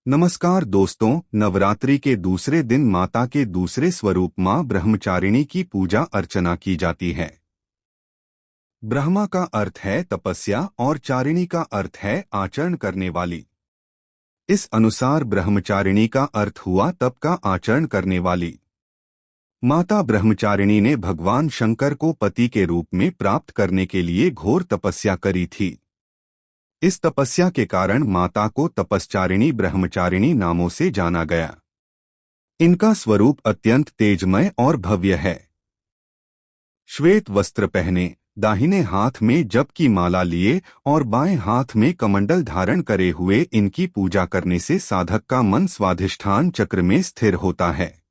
नमस्कार दोस्तों, नवरात्रि के दूसरे दिन माता के दूसरे स्वरूप मां ब्रह्मचारिणी की पूजा अर्चना की जाती है। ब्रह्मा का अर्थ है तपस्या और चारिणी का अर्थ है आचरण करने वाली। इस अनुसार ब्रह्मचारिणी का अर्थ हुआ तप का आचरण करने वाली। माता ब्रह्मचारिणी ने भगवान शंकर को पति के रूप में प्राप्त करने के लिए घोर तपस्या करी थी। इस तपस्या के कारण माता को तपश्चारिणी ब्रह्मचारिणी नामों से जाना गया। इनका स्वरूप अत्यंत तेजमय और भव्य है। श्वेत वस्त्र पहने, दाहिने हाथ में जप की माला लिए और बाएं हाथ में कमंडल धारण करे हुए इनकी पूजा करने से साधक का मन स्वाधिष्ठान चक्र में स्थिर होता है।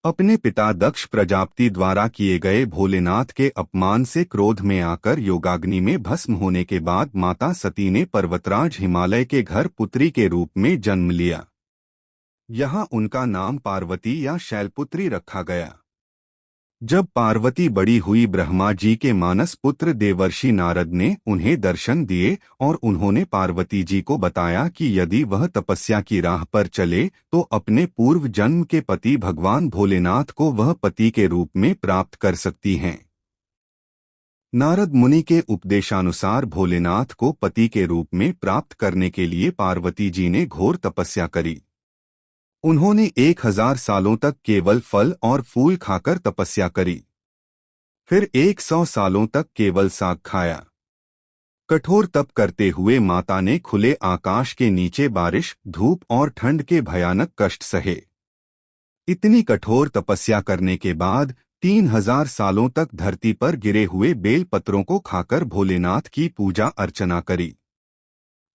अपने पिता दक्ष प्रजापति द्वारा किए गए भोलेनाथ के अपमान से क्रोध में आकर योगाग्नि में भस्म होने के बाद माता सती ने पर्वतराज हिमालय के घर पुत्री के रूप में जन्म लिया। यहाँ उनका नाम पार्वती या शैलपुत्री रखा गया। जब पार्वती बड़ी हुई, ब्रह्मा जी के मानस पुत्र देवर्षि नारद ने उन्हें दर्शन दिए और उन्होंने पार्वती जी को बताया कि यदि वह तपस्या की राह पर चले तो अपने पूर्व जन्म के पति भगवान भोलेनाथ को वह पति के रूप में प्राप्त कर सकती हैं। नारद मुनि के उपदेशानुसार भोलेनाथ को पति के रूप में प्राप्त करने के लिए पार्वती जी ने घोर तपस्या करी। उन्होंने 1000 सालों तक केवल फल और फूल खाकर तपस्या करी। फिर 100 सालों तक केवल साग खाया। कठोर तप करते हुए माता ने खुले आकाश के नीचे बारिश, धूप और ठंड के भयानक कष्ट सहे। इतनी कठोर तपस्या करने के बाद 3000 सालों तक धरती पर गिरे हुए बेल पत्रों को खाकर भोलेनाथ की पूजा अर्चना करी।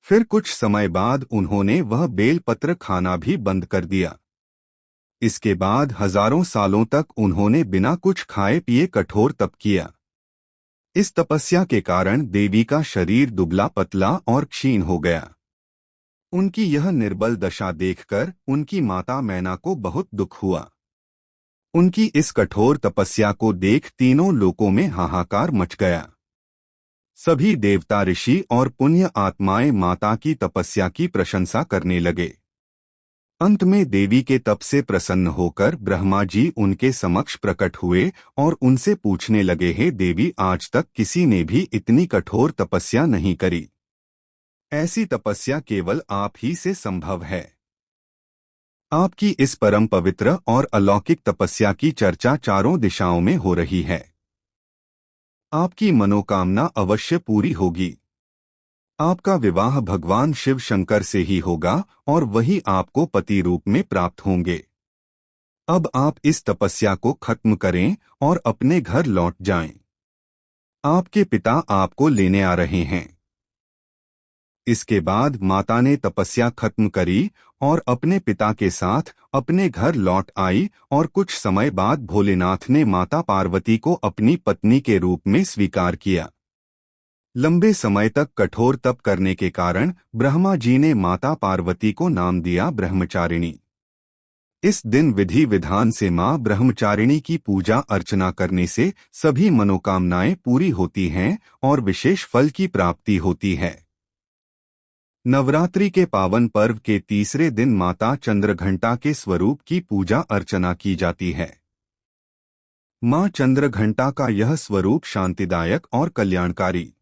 फिर कुछ समय बाद उन्होंने वह बेलपत्र खाना भी बंद कर दिया। इसके बाद हजारों सालों तक उन्होंने बिना कुछ खाए पिए कठोर तप किया। इस तपस्या के कारण देवी का शरीर दुबला पतला और क्षीण हो गया। उनकी यह निर्बल दशा देखकर उनकी माता मैना को बहुत दुख हुआ। उनकी इस कठोर तपस्या को देख तीनों लोकों में हाहाकार मच गया। सभी देवता, ऋषि और पुण्य आत्माएं माता की तपस्या की प्रशंसा करने लगे। अंत में देवी के तप से प्रसन्न होकर ब्रह्मा जी उनके समक्ष प्रकट हुए और उनसे पूछने लगे, हे देवी, आज तक किसी ने भी इतनी कठोर तपस्या नहीं करी। ऐसी तपस्या केवल आप ही से संभव है। आपकी इस परम पवित्र और अलौकिक तपस्या की चर्चा चारों दिशाओं में हो रही है। आपकी मनोकामना अवश्य पूरी होगी। आपका विवाह भगवान शिव शंकर से ही होगा और वही आपको पति रूप में प्राप्त होंगे। अब आप इस तपस्या को खत्म करें और अपने घर लौट जाएं। आपके पिता आपको लेने आ रहे हैं। इसके बाद माता ने तपस्या खत्म करी और अपने पिता के साथ अपने घर लौट आई और कुछ समय बाद भोलेनाथ ने माता पार्वती को अपनी पत्नी के रूप में स्वीकार किया। लंबे समय तक कठोर तप करने के कारण ब्रह्मा जी ने माता पार्वती को नाम दिया ब्रह्मचारिणी। इस दिन विधि विधान से मां ब्रह्मचारिणी की पूजा अर्चना करने से सभी मनोकामनाएं पूरी होती हैं और विशेष फल की प्राप्ति होती है। नवरात्रि के पावन पर्व के तीसरे दिन माता चंद्रघंटा के स्वरूप की पूजा अर्चना की जाती है। मां चंद्रघंटा का यह स्वरूप शांतिदायक और कल्याणकारी